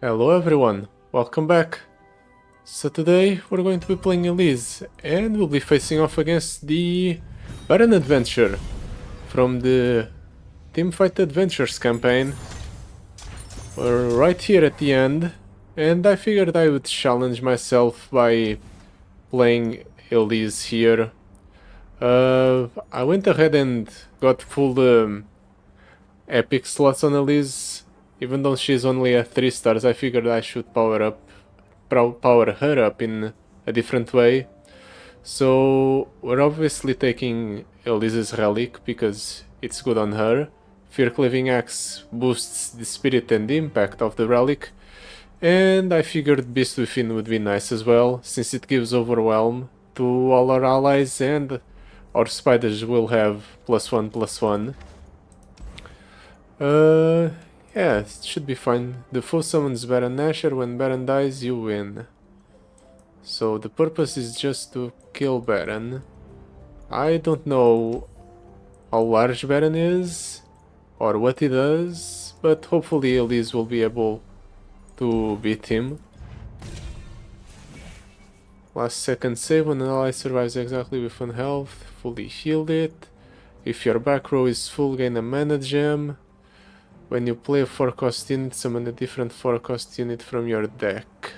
Hello everyone, welcome back. So today we're going to be playing Elise and we'll be facing off against the Baron Adventure from the Teamfight Adventures campaign. We're right here at the end and I figured I would challenge myself by playing Elise here. I went ahead and got full epic slots on Elise. Even though she's only at 3 stars, I figured I should power her up in a different way. So we're obviously taking Elise's relic because it's good on her. Fear Cleaving Axe boosts the spirit and the impact of the relic. And I figured Beast Within would be nice as well, since it gives overwhelm to all our allies and our spiders will have +1/+1. Yeah, it should be fine. The foe summons Baron Nashor. When Baron dies, you win. So the purpose is just to kill Baron. I don't know how large Baron is or what he does, but hopefully Elise will be able to beat him. Last second save. When an ally survives exactly with 1 health, fully healed it. If your back row is full, gain a mana gem. When you play a 4-cost unit, summon a different 4-cost unit from your deck.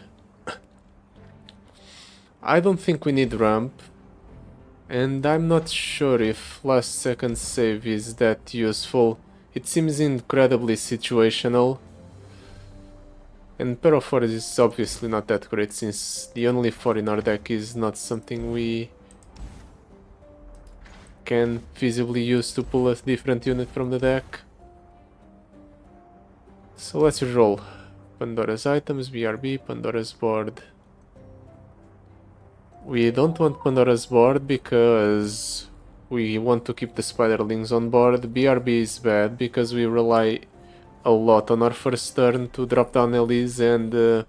I don't think we need ramp, and I'm not sure if last second save is that useful. It seems incredibly situational, and Pair of 4 is obviously not that great since the only 4 in our deck is not something we can feasibly use to pull a different unit from the deck. So let's roll. Pandora's items, BRB, Pandora's board. We don't want Pandora's board because we want to keep the spiderlings on board. BRB is bad because we rely a lot on our first turn to drop down Elise and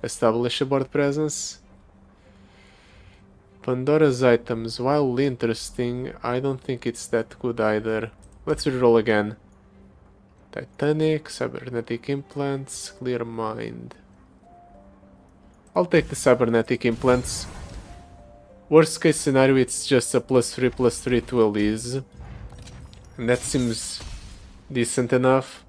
establish a board presence. Pandora's items, while interesting, I don't think it's that good either. Let's roll again. Titanic, cybernetic implants, clear mind. I'll take the cybernetic implants. Worst case scenario, it's just a +3/+3 to Elise. And that seems decent enough.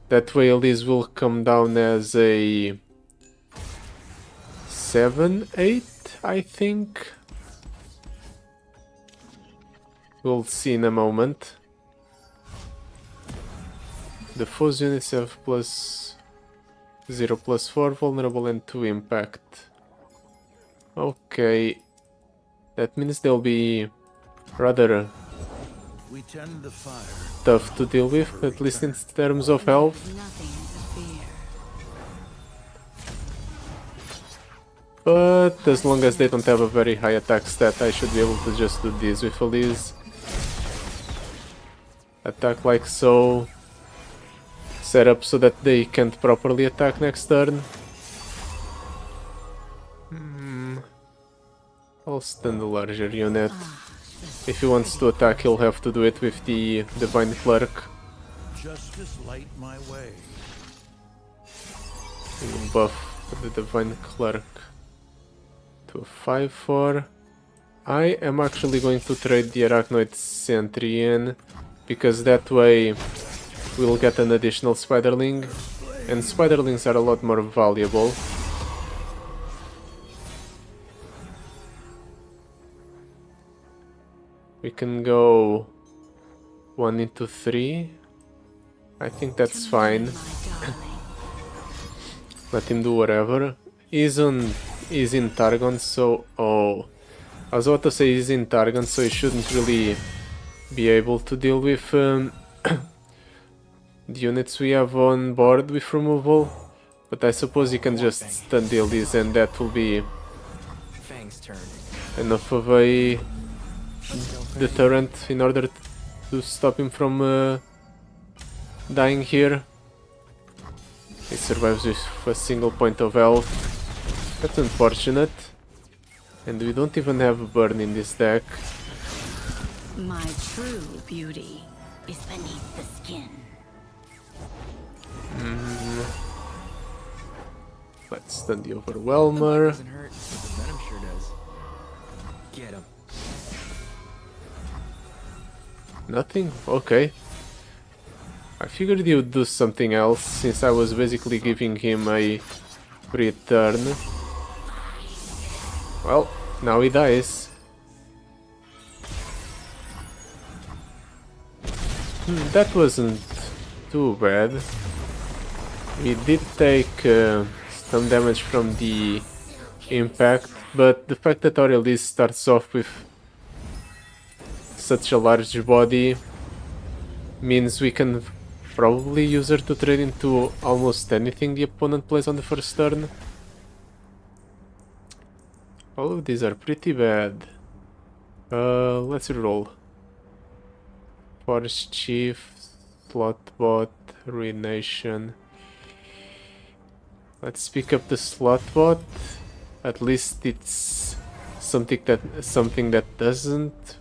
That way Elise will come down as a 7/8, I think. We'll see in a moment. The foe's units have +0/+4, vulnerable and 2 impact. Okay, that means they'll be rather tough to deal with, at least in terms of health. But as long as they don't have a very high attack stat, I should be able to just do this with Elise. Attack like so. Set up so that they can't properly attack next turn. I'll stun the larger unit. If he wants to attack, he'll have to do it with the Divine Clerk. Buff the Divine Clerk to a 5/4. I am actually going to trade the Arachnoid Sentry in, because that way we'll get an additional spiderling, and spiderlings are a lot more valuable. We can go 1 into 3. I think that's fine. Let him do whatever. He's in Targon, so... Oh. I was about to say he's in Targon, so he shouldn't really be able to deal with the units we have on board with removal, but I suppose you can just stun deal these and that will be enough of a deterrent in order to stop him from dying here. He survives with a single point of health. That's unfortunate. And we don't even have a burn in this deck. My true beauty is beneath the skin. Let's stun the Overwhelmer. Doesn't hurt, but the venom sure does. Get him. Nothing? Okay. I figured he would do something else, since I was basically giving him a free turn. Well, now he dies. That wasn't too bad. We did take some damage from the impact, but the fact that our Elise starts off with such a large body means we can probably use her to trade into almost anything the opponent plays on the first turn. All of these are pretty bad. Let's reroll. Forest Chief, Slotbot, Ruination. Let's pick up the Slotbot. At least it's something that doesn't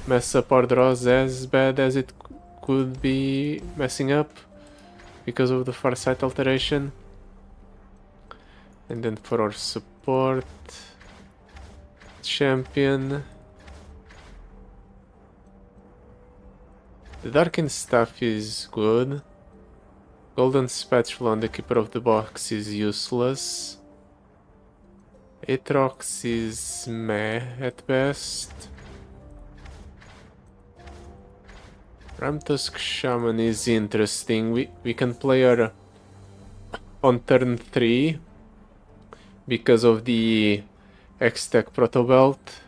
mess up our draws as bad as it could be messing up because of the Farsight alteration. And then for our support champion, the Darkened Staff is good. Golden Spatula on the Keeper of the Box is useless. Aatrox is meh at best. Ramtusk Shaman is interesting. We can play her on turn 3 because of the X-Tech Proto Belt.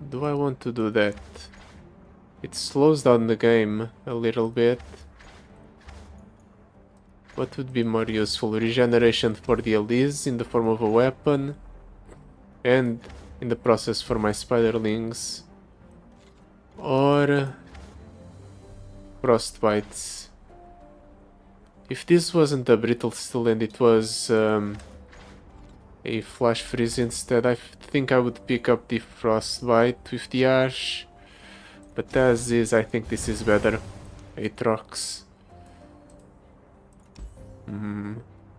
Do I want to do that? It slows down the game a little bit. What would be more useful? Regeneration for the Elise in the form of a weapon, and in the process for my spiderlings, or frostbites. If this wasn't a brittle steel and it was a flash freeze instead, I think I would pick up the frostbite with the ash, but as is, I think this is better. Aatrox.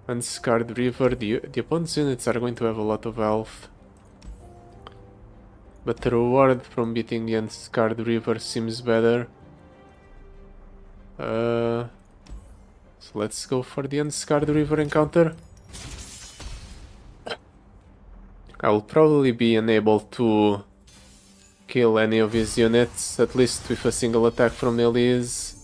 Unscarred River. The opponent's units are going to have a lot of health, but the reward from beating the Unscarred River seems better. So let's go for the Unscarred River encounter. I'll probably be unable to kill any of his units, at least with a single attack from Elise.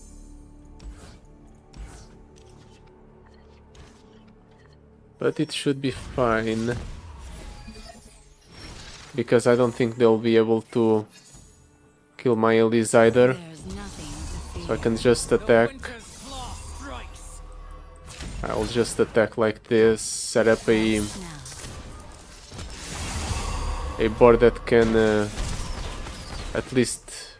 But it should be fine, because I don't think they'll be able to kill my Elise either. There's nothing to So I fear. can just attack. I'll just attack like this, set up a board that can at least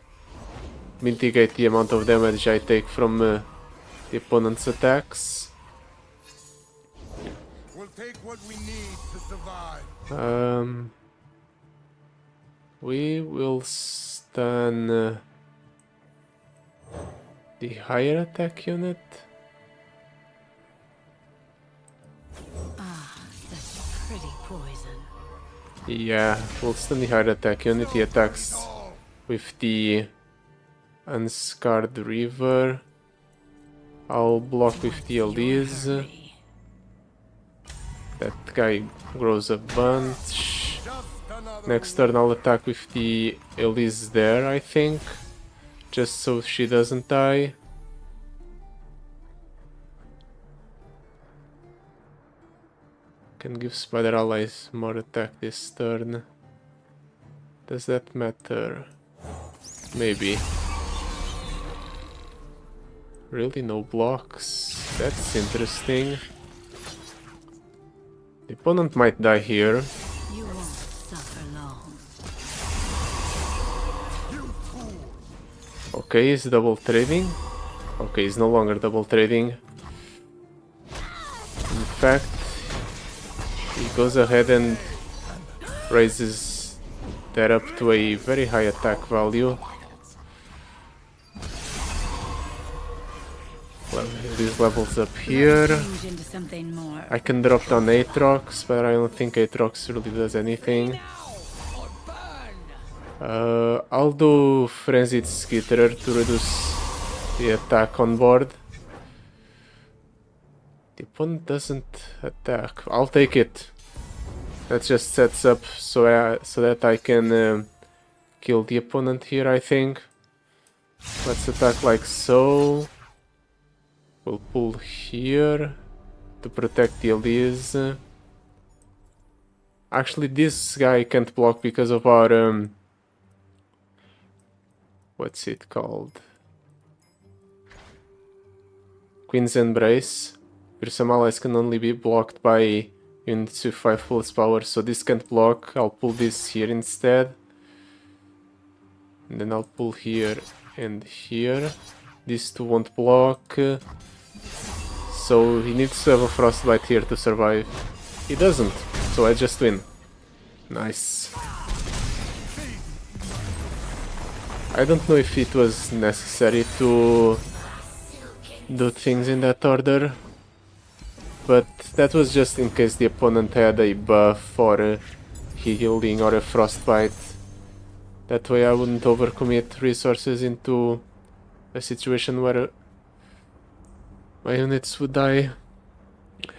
mitigate the amount of damage I take from the opponent's attacks. We'll take what we need to survive. We will stun the higher attack unit. Ah, that's pretty poison. Yeah, we'll stun the higher attack unit. He attacks with the Unscarred River. I'll block with the Elise. Hurry. That guy grows a bunch. Just another Next turn I'll attack with the Elise there, I think. Just so she doesn't die. Can give Spider Allies more attack this turn. Does that matter? Maybe. Really, no blocks? That's interesting. The opponent might die here. You won't suffer long. Okay, he's double trading. Okay, he's no longer double trading. In fact, he goes ahead and raises that up to a very high attack value. These levels up here. Change into something more. I can drop down Aatrox, but I don't think Aatrox really does anything. I'll do Frenzied Skitterer to reduce the attack on board. The opponent doesn't attack. I'll take it. That just sets up so that I can kill the opponent here, I think. Let's attack like so. We'll pull here to protect the Elise. Actually, this guy can't block because of our what's it called? Queen's Embrace. Some allies can only be blocked by units with 5 plus power, so this can't block. I'll pull this here instead. And then I'll pull here and here. These two won't block. So he needs to have a Frostbite here to survive. He doesn't, so I just win. Nice. I don't know if it was necessary to do things in that order, but that was just in case the opponent had a buff or a healing or a frostbite. That way I wouldn't overcommit resources into a situation where my units would die.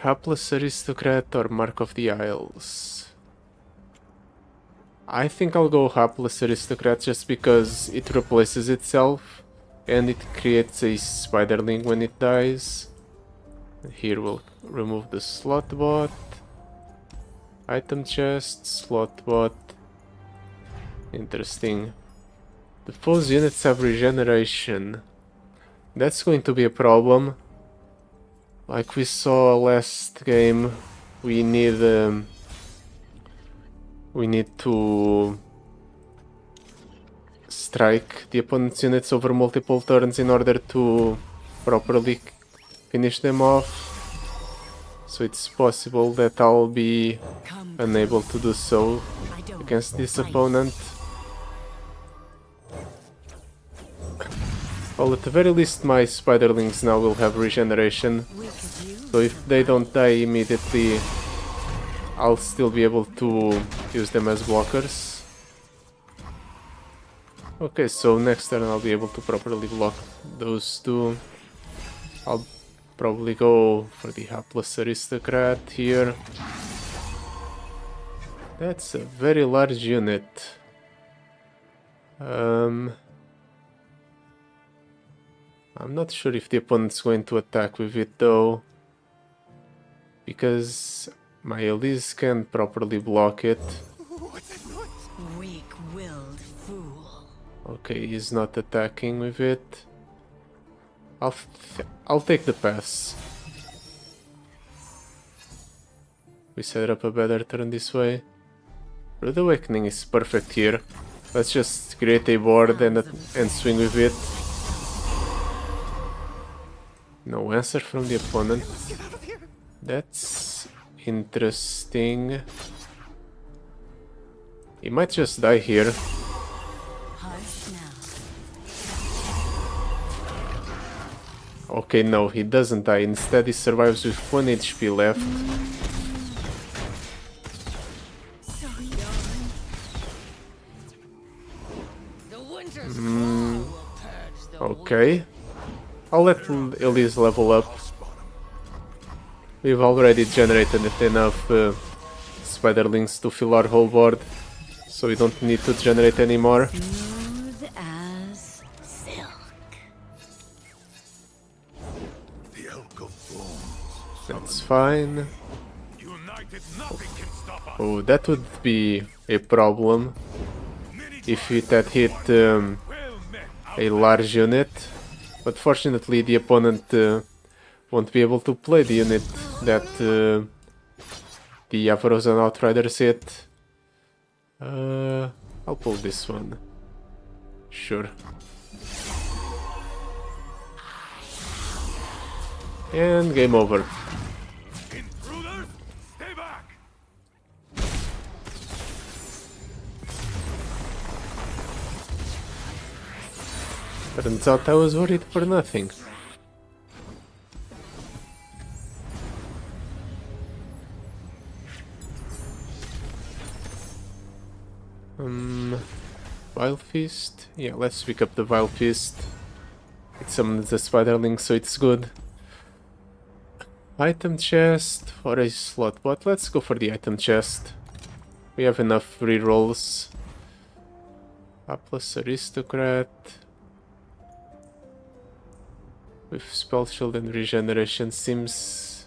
Hapless Aristocrat or Mark of the Isles? I think I'll go Hapless Aristocrat just because it replaces itself and it creates a spiderling when it dies. Here we'll remove the slot bot. Item chest, slot bot. Interesting. The foe's units have regeneration. That's going to be a problem. Like we saw last game, we need to strike the opponent's units over multiple turns in order to properly finish them off. So it's possible that I'll be unable to do so against this opponent. Well, at the very least my spiderlings now will have regeneration. So if they don't die immediately, I'll still be able to use them as blockers. Okay, so next turn I'll be able to properly block those two. I'll probably go for the Hapless Aristocrat here. That's a very large unit. I'm not sure if the opponent's going to attack with it though, because my Elise can't properly block it. Weak-willed fool. Okay, he's not attacking with it. I'll take the pass. We set up a better turn this way. Rude Awakening is perfect here. Let's just create a board and swing with it. No answer from the opponent. That's interesting. He might just die here. Hush now. Okay, no, he doesn't die. Instead, he survives with 1 HP left. So young. The winter's Okay. I'll let Elise level up. We've already generated enough spiderlings to fill our whole board, so we don't need to generate any more. smooth as silk. The Elk of Thorns. That's fine. United, nothing can stop us. Oh, that would be a problem if it had hit Well met. a large unit. But fortunately, the opponent won't be able to play the unit that the Frozen Outriders hit. I'll pull this one. Sure. And game over. Intruders, stay back. Turns out I was worried for nothing. Vile Feast? Yeah, let's pick up the Vile Feast. It summons the Spiderling, so it's good. Item chest or a slot bot? Let's go for the item chest. We have enough rerolls. Plus Aristocrat. With Spell Shield and Regeneration seems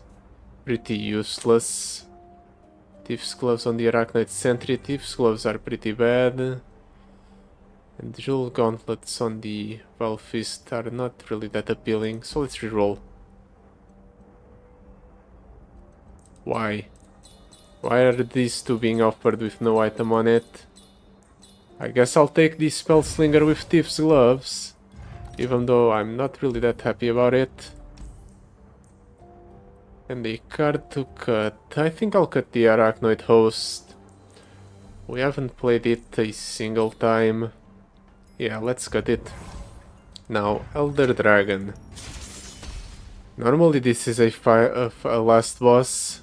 pretty useless. Thief's Gloves on the Arachnoid Sentry. Thief's Gloves are pretty bad. And Jewel Gauntlets on the Vile Fist are not really that appealing, so let's reroll. Why? Why are these two being offered with no item on it? I guess I'll take the Spell Slinger with Thief's Gloves, even though I'm not really that happy about it. And a card to cut. I think I'll cut the Arachnoid Host. We haven't played it a single time. Yeah, let's cut it. Now, Elder Dragon. Normally this is a last boss.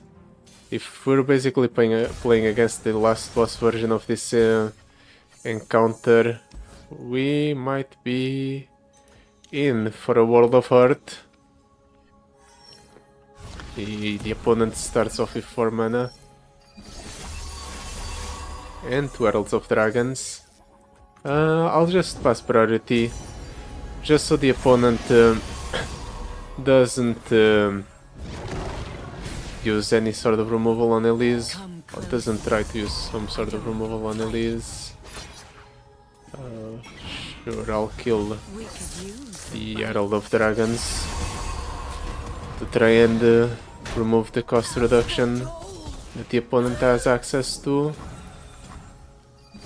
If we're basically playing against the last boss version of this encounter, we might be in for a World of Hurt. The opponent starts off with 4 mana and 2 Heralds of Dragons. I'll just pass priority, just so the opponent doesn't use any sort of removal on Elise, or doesn't try to use some sort of removal on Elise. Sure, I'll kill the Herald of Dragons to try and remove the cost reduction that the opponent has access to.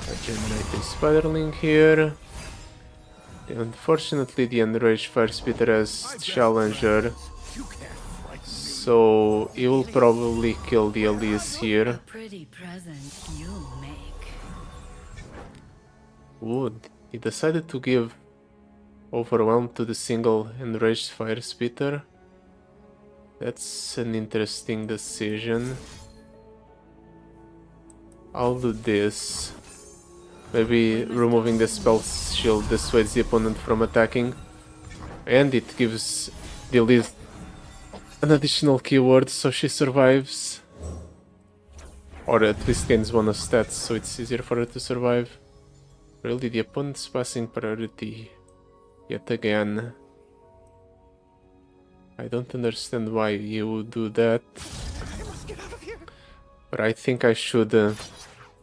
I generate a Spiderling here. Unfortunately, the Enraged Fire Spitter has Challenger, so he will probably kill the Elise here. Pretty present you make. Ooh, he decided to give Overwhelm to the single Enraged Fire Spitter. That's an interesting decision. I'll do this. Maybe removing the spell shield dissuades the opponent from attacking. And it gives the Elise an additional keyword so she survives. Or at least gains bonus stats so it's easier for her to survive. Really, the opponent's passing priority yet again. I don't understand why you would do that. But I think I should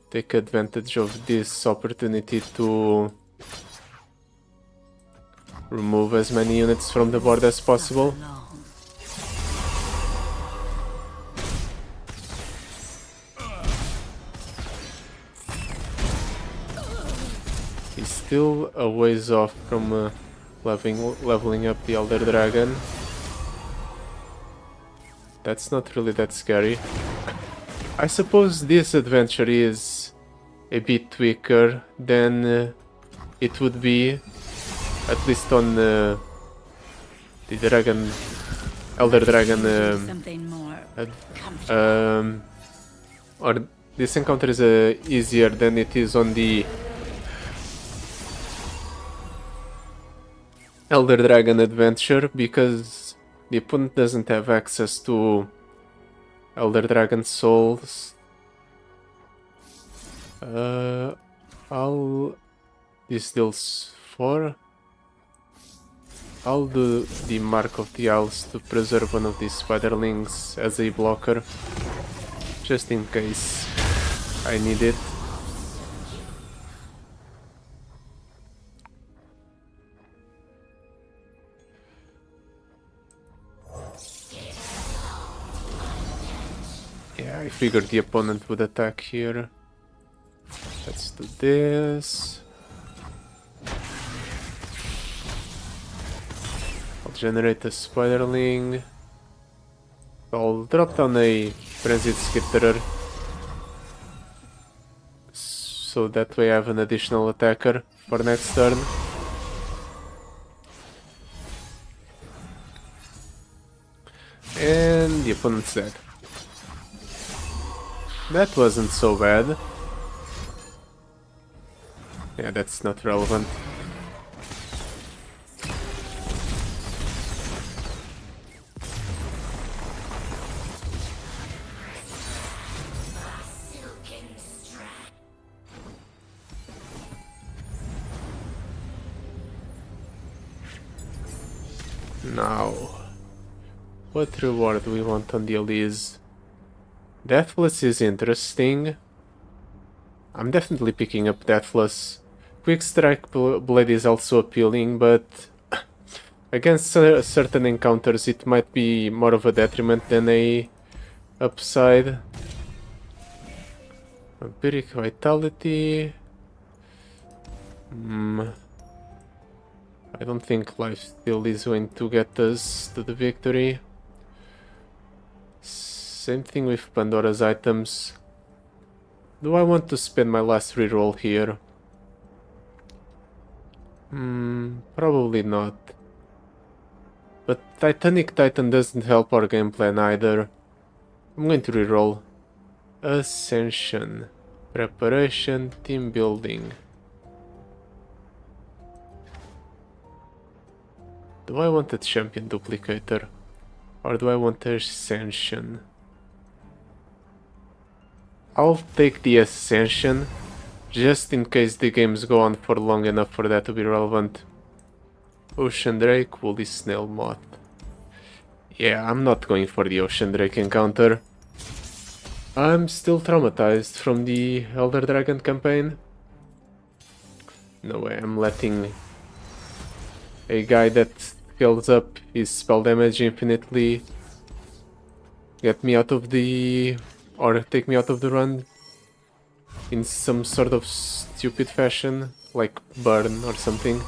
take advantage of this opportunity to remove as many units from the board as possible. He's still a ways off from leveling up the Elder Dragon. That's not really that scary. I suppose this adventure is a bit weaker than it would be, at least on the dragon, Elder Dragon, Something more or this encounter is easier than it is on the Elder Dragon adventure, because the opponent doesn't have access to Elder Dragon souls. This deals 4. I'll do the Mark of the Owls to preserve one of these Spiderlings as a blocker, just in case I need it. Yeah, I figured the opponent would attack here. Let's do this. I'll generate a Spiderling. I'll drop down a Frenzied Skitterer, so that way I have an additional attacker for next turn. And the opponent's dead. That wasn't so bad. Yeah, that's not relevant. Now, what reward do we want on the Elise? Deathless is interesting. I'm definitely picking up Deathless. Quick Strike Blade is also appealing, but against certain encounters it might be more of a detriment than a upside. Vampiric Vitality. I don't think lifesteal is going to get us to the victory. Same thing with Pandora's items. Do I want to spend my last reroll here? Probably not. But Titanic Titan doesn't help our game plan either. I'm going to reroll. Ascension. Preparation. Team building. Do I want a champion duplicator? Or do I want Ascension? I'll take the Ascension, just in case the games go on for long enough for that to be relevant. Ocean Drake, Woolly Snail Moth. Yeah, I'm not going for the Ocean Drake encounter. I'm still traumatized from the Elder Dragon campaign. No way, I'm letting a guy that scales up his spell damage infinitely get me out of the... or take me out of the run in some sort of stupid fashion, like burn or something.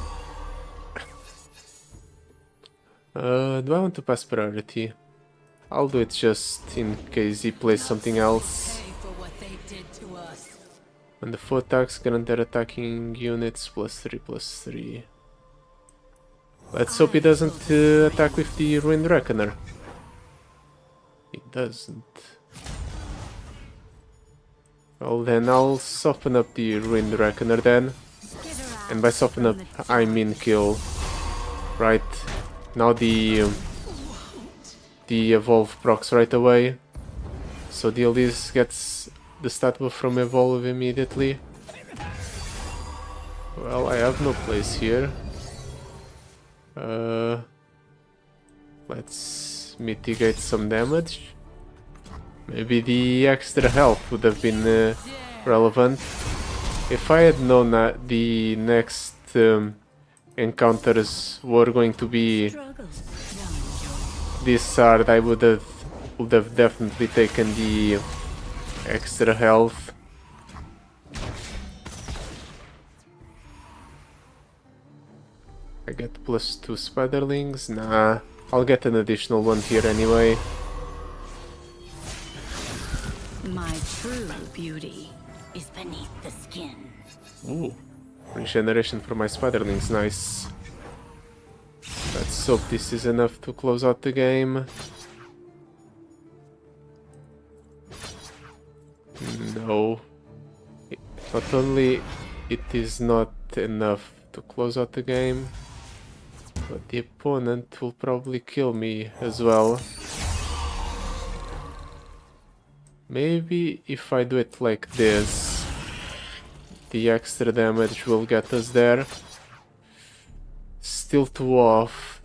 Do I want to pass priority? I'll do it just in case he plays something else. When the foe attacks, grant their attacking units +3/+3. Let's hope he doesn't attack with the Ruined Reckoner. He doesn't. Well then, I'll soften up the Ruined Reckoner then. And by soften up, I mean kill. Right. Now the evolve procs right away. So the Elise gets the stat buff from evolve immediately. Well, I have no place here. Let's mitigate some damage. Maybe the extra health would have been relevant. If I had known that the next encounters were going to be this hard, I would have definitely taken the extra health. I get +2 spiderlings? Nah, I'll get an additional one here anyway. My true beauty is beneath the skin. Ooh, regeneration for my spiderlings, nice. Let's hope this is enough to close out the game. No. Not only it is not enough to close out the game, but the opponent will probably kill me as well. Maybe if I do it like this, the extra damage will get us there. Still too off.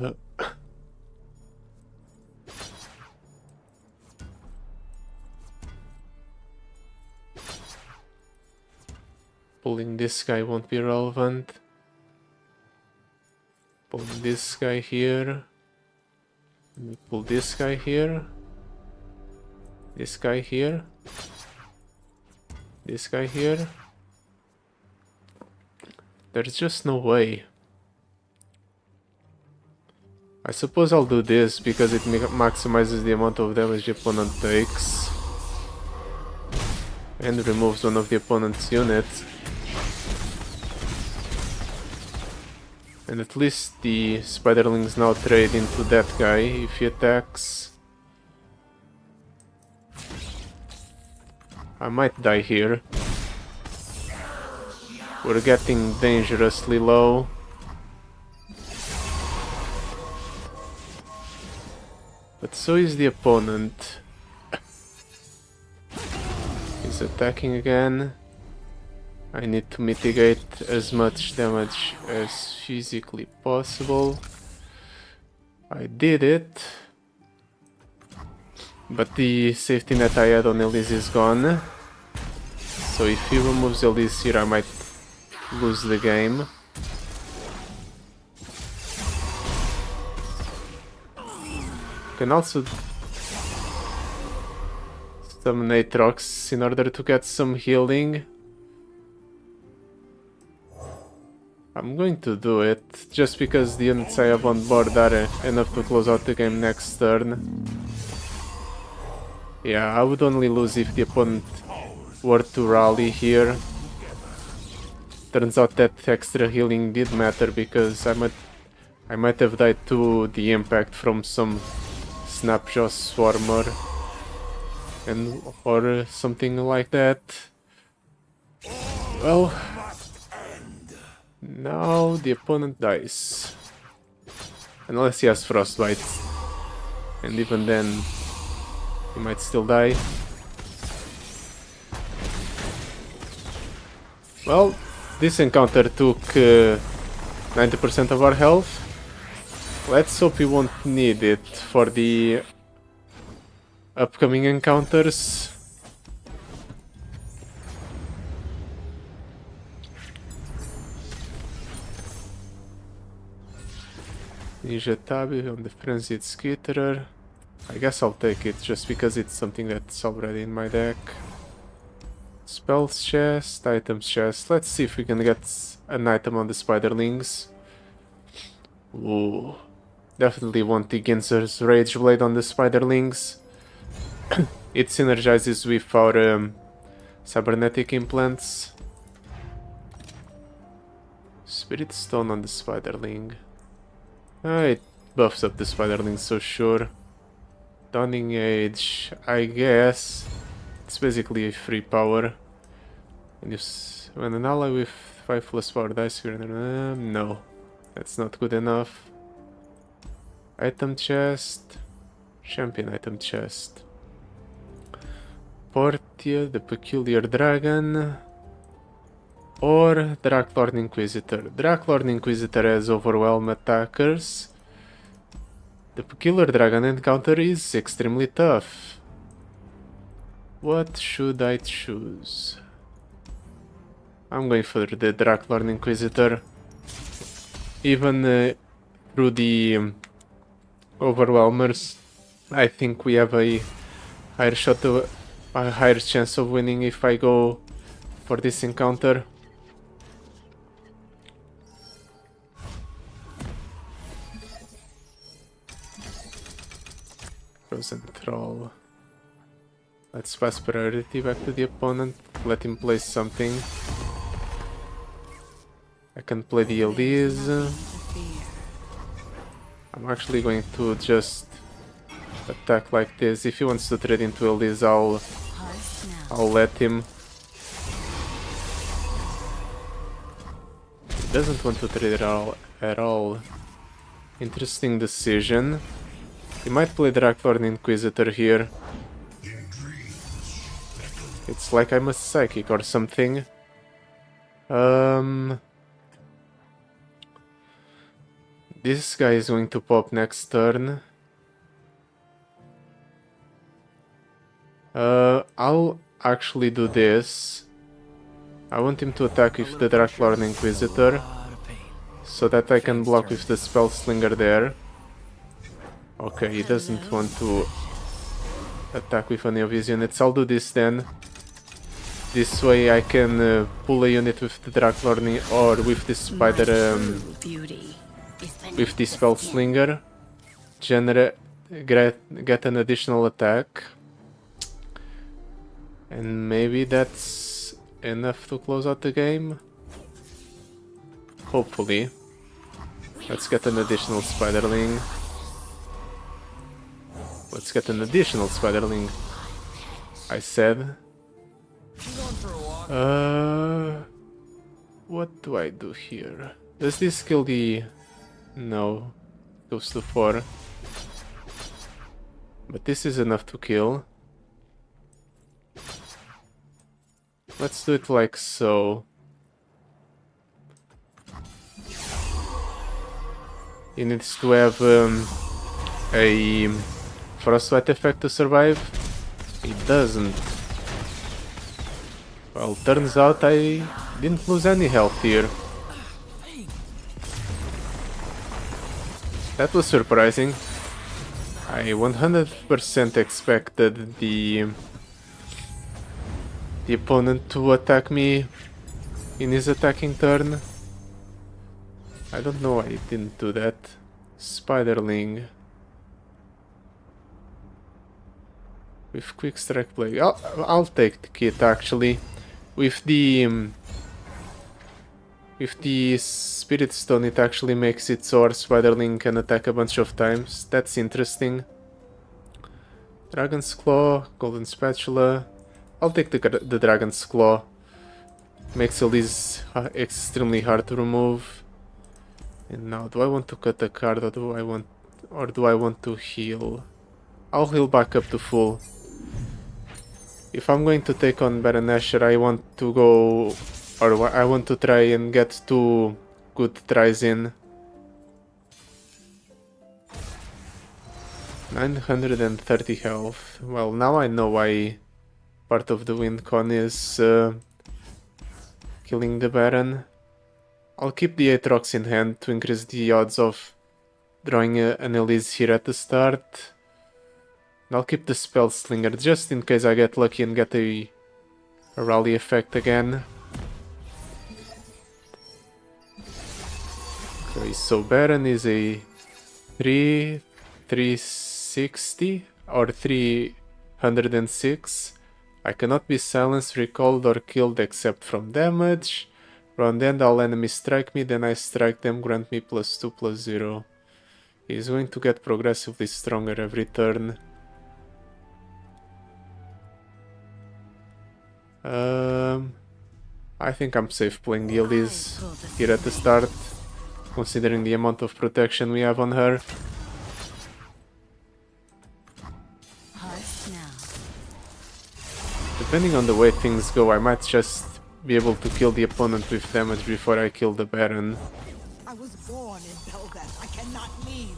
Pulling this guy won't be relevant. Pulling this guy here. Let me pull this guy here. This guy here. This guy here. There's just no way. I suppose I'll do this because it maximizes the amount of damage the opponent takes. And removes one of the opponent's units. And at least the spiderlings now trade into that guy if he attacks. I might die here. We're getting dangerously low. But so is the opponent. He's attacking again. I need to mitigate as much damage as physically possible. I did it. But the safety net I had on Elise is gone. So if he removes Elise here, I might lose the game. Can also summon Aatrox in order to get some healing. I'm going to do it, just because the units I have on board are enough to close out the game next turn. Yeah, I would only lose if the opponent were to rally here. Turns out that extra healing did matter, because I might have died to the impact from some Snapjaw Swarmer or something like that. Well, now the opponent dies. Unless he has Frostbite. And even then, he might still die. Well, this encounter took 90% of our health. Let's hope we won't need it for the upcoming encounters. Ninja Tabi on the Frenzied Skitterer. I guess I'll take it just because it's something that's already in my deck. Spells chest, items chest. Let's see if we can get an item on the Spiderlings. Ooh. Definitely want the Ginzer's Rage Blade on the Spiderlings. It synergizes with our cybernetic implants. Spirit Stone on the Spiderling. It buffs up the Spiderling, so sure. Dawning Age, I guess. It's basically a free power. And when an ally with 5+ power dies here, no. That's not good enough. Item chest. Champion item chest. Portia, the Peculiar Dragon. Or Draklord Inquisitor. Draklord Inquisitor has Overwhelm attackers. The Peculiar Dragon encounter is extremely tough. What should I choose? I'm going for the Draklord Inquisitor. Even through the Overwhelmers, I think we have a higher chance of winning if I go for this encounter. Frozen Troll. Let's pass priority back to the opponent, let him play something. I can play the Elise. I'm actually going to just attack like this. If he wants to trade into Elise, I'll let him. He doesn't want to trade at all. Interesting decision. He might play Draklord Inquisitor here. It's like I'm a psychic or something. This guy is going to pop next turn. I'll actually do this. I want him to attack with the Draklord Inquisitor, so that I can block with the Spell Slinger there. Okay, he doesn't want to attack with any of his units. I'll do this then. This way I can pull a unit with the Draklord or with the Spider, with the Spell Slinger. Get an additional attack. And maybe that's enough to close out the game. Hopefully. Let's get an additional Spiderling. Let's get an additional Spiderling. I said. What do I do here? Does this kill the... No. Goes to 4. But this is enough to kill. Let's do it like so. He needs to have a frostbite effect to survive. He doesn't. Well, turns out I didn't lose any health here. That was surprising. I 100% expected the opponent to attack me in his attacking turn. I don't know why he didn't do that. Spiderling. With quick strike play. I'll take the kit actually. With the Spirit Stone it actually makes it so our Spiderling can attack a bunch of times. That's interesting. Dragon's Claw, Golden Spatula. I'll take the Dragon's Claw. Makes Elise extremely hard to remove. And now, do I want to cut a card or do I want to heal? I'll heal back up to full. If I'm going to take on Baron Nashor, I want to go, or I want to try and get 2 good tries in. 930 health. Well, now I know why part of the win con is killing the Baron. I'll keep the 8 rocks in hand to increase the odds of drawing an Elise here at the start. And I'll keep the Spell Slinger just in case I get lucky and get a rally effect again. Okay, so Baron is a 360 or 306. I cannot be silenced, recalled or killed except from damage. Round end, all enemies strike me, then I strike them, grant me +2/+0. He's going to get progressively stronger every turn. I think I'm safe playing the Elise here at the start, considering the amount of protection we have on her. Depending on the way things go, I might just be able to kill the opponent with damage before I kill the Baron. I was born in Belveth. I cannot leave.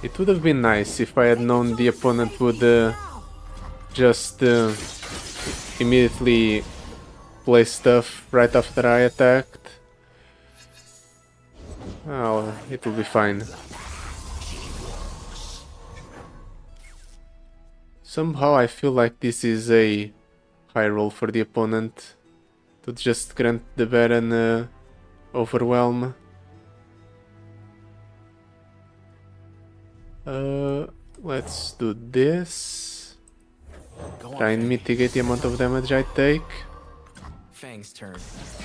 It would have been nice if I had known the opponent would just immediately play stuff right after I attacked. Oh, it will be fine. Somehow I feel like this is a high roll for the opponent to just grant the Baron overwhelm. Let's do this. Try and mitigate the amount of damage I take. Fang's turn.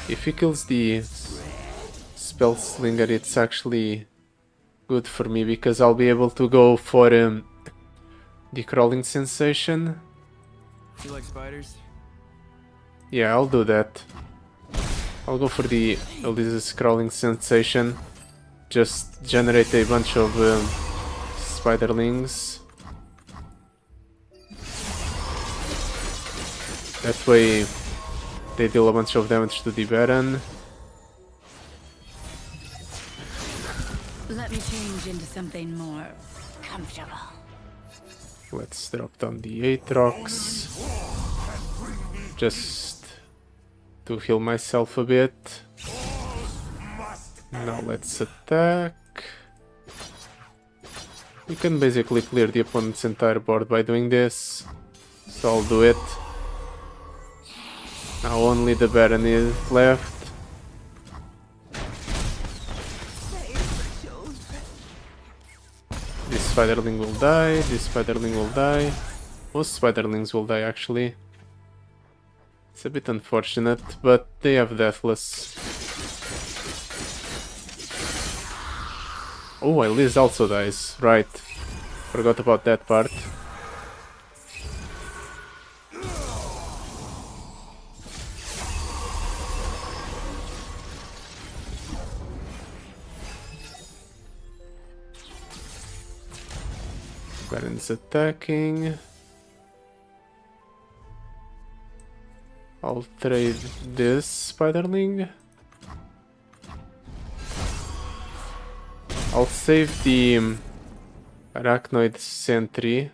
If he kills the Spell Slinger, it's actually good for me because I'll be able to go for the crawling sensation. You like spiders? Yeah, I'll do that. I'll go for the Elise's crawling sensation. Just generate a bunch of spiderlings. That way they deal a bunch of damage to the Baron. Let me change into something more comfortable. Let's drop down the 8 rocks. Just to heal myself a bit. Now let's attack. We can basically clear the opponent's entire board by doing this. So I'll do it. Now only the Baron is left. This spiderling will die, this spiderling will die. Most spiderlings will die actually. It's a bit unfortunate, but they have Deathless. Oh, Elise also dies, right. Forgot about that part. Baron's attacking. I'll trade this Spiderling. I'll save the Arachnoid Sentry.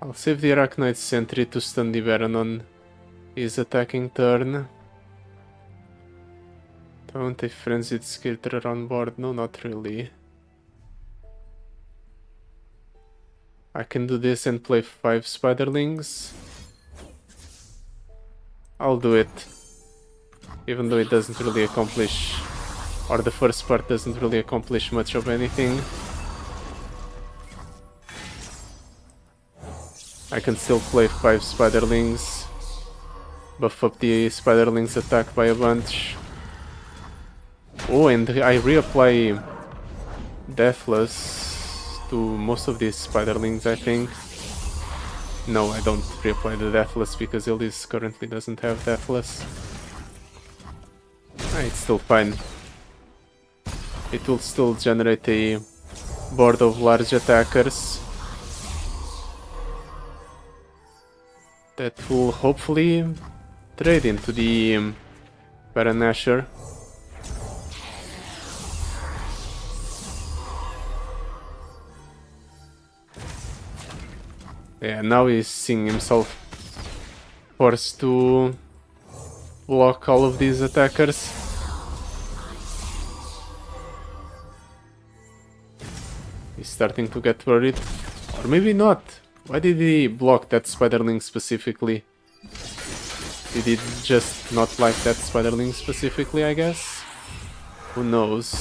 I'll save the Arachnoid Sentry to stun the Baron on his attacking turn. Do I want a Frenzied Skater on board? No, not really. I can do this and play 5 Spiderlings. I'll do it. Even though it doesn't really accomplish, or the first part doesn't really accomplish much of anything. I can still play 5 Spiderlings, buff up the Spiderlings attack by a bunch. Oh, and I reapply Deathless to most of these Spiderlings, I think. No, I don't reapply the Deathless because Elise currently doesn't have Deathless. It's still fine. It will still generate a board of large attackers that will hopefully trade into the Baron Nashor. Yeah, now he's seeing himself forced to block all of these attackers. He's starting to get worried. Or maybe not. Why did he block that Spiderling specifically? Did he just not like that Spiderling specifically, I guess? Who knows?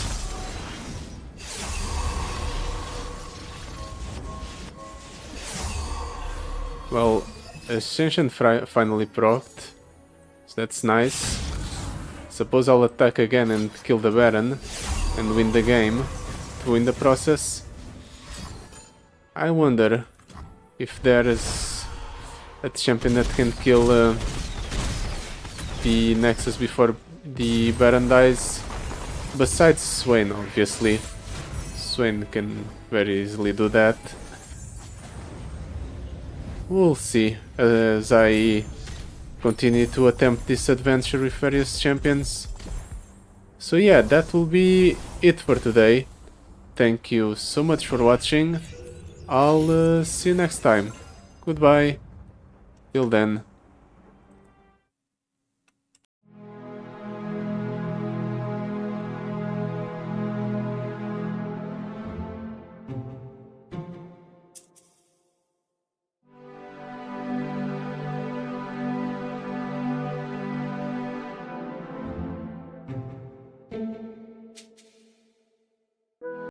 Well, Ascension finally procced, so that's nice. Suppose I'll attack again and kill the Baron and win the game to win the process. I wonder if there is a champion that can kill the Nexus before the Baron dies. Besides Swain, obviously. Swain can very easily do that. We'll see as I continue to attempt this adventure with various champions. So yeah, that will be it for today. Thank you so much for watching. I'll see you next time. Goodbye. Till then.